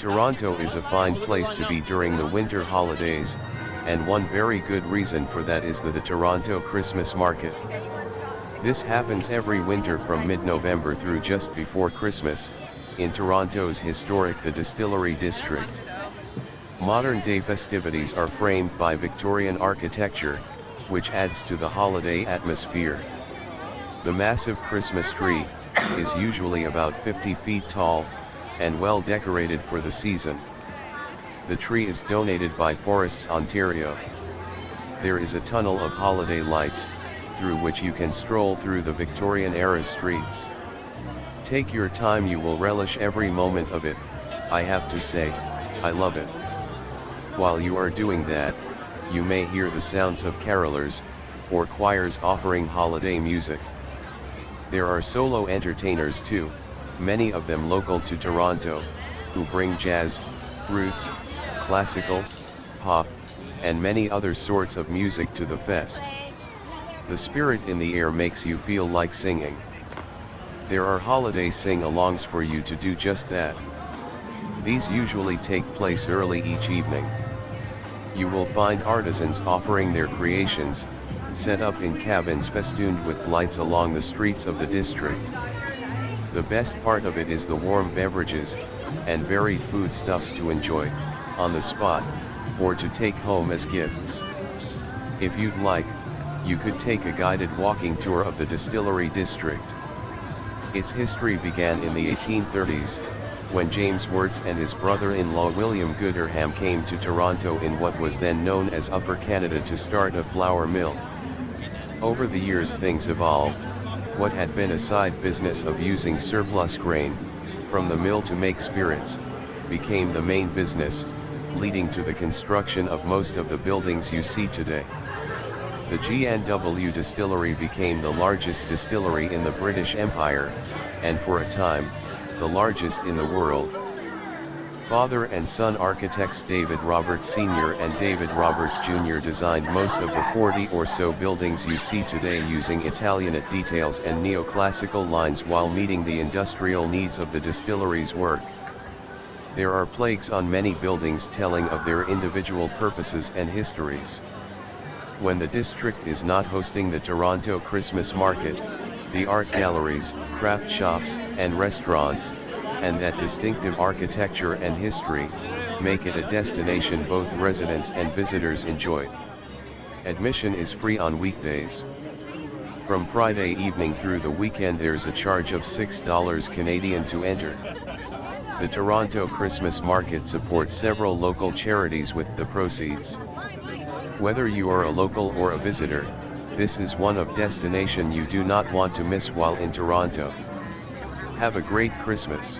Toronto is a fine place to be during the winter holidays, and one very good reason for that is the Toronto Christmas Market. This happens every winter from mid-November through just before Christmas, in Toronto's historic the Distillery District. Modern-day festivities are framed by Victorian architecture, which adds to the holiday atmosphere. The massive Christmas tree is usually about 50 feet tall, and well decorated for the season. The tree is donated by Forests Ontario. There is a tunnel of holiday lights, through which you can stroll through the Victorian-era streets. Take your time, you will relish every moment of it. I have to say, I love it. While you are doing that, you may hear the sounds of carolers, or choirs offering holiday music. There are solo entertainers too, many of them local to Toronto, who bring jazz, roots, classical, pop, and many other sorts of music to the fest. The spirit in the air makes you feel like singing. There are holiday sing-alongs for you to do just that. These usually take place early each evening. You will find artisans offering their creations, set up in cabins festooned with lights along the streets of the district. The best part of it is the warm beverages, and varied foodstuffs to enjoy, on the spot, or to take home as gifts. If you'd like, you could take a guided walking tour of the Distillery District. Its history began in the 1830s, when James Wirtz and his brother-in-law William Gooderham came to Toronto in what was then known as Upper Canada to start a flour mill. Over the years things evolved. What had been a side business of using surplus grain from the mill to make spirits became the main business, leading to the construction of most of the buildings you see today. The G&W Distillery became the largest distillery in the British Empire, and for a time, the largest in the world. Father and son architects David Roberts Sr. and David Roberts Jr. designed most of the 40 or so buildings you see today using Italianate details and neoclassical lines while meeting the industrial needs of the distillery's work. There are plaques on many buildings telling of their individual purposes and histories. When the district is not hosting the Toronto Christmas Market, the art galleries, craft shops, and restaurants, and that distinctive architecture and history, make it a destination both residents and visitors enjoy. Admission is free on weekdays. From Friday evening through the weekend there's a charge of $6 Canadian to enter. The Toronto Christmas Market supports several local charities with the proceeds. Whether you are a local or a visitor, this is one of destination you do not want to miss while in Toronto. Have a great Christmas.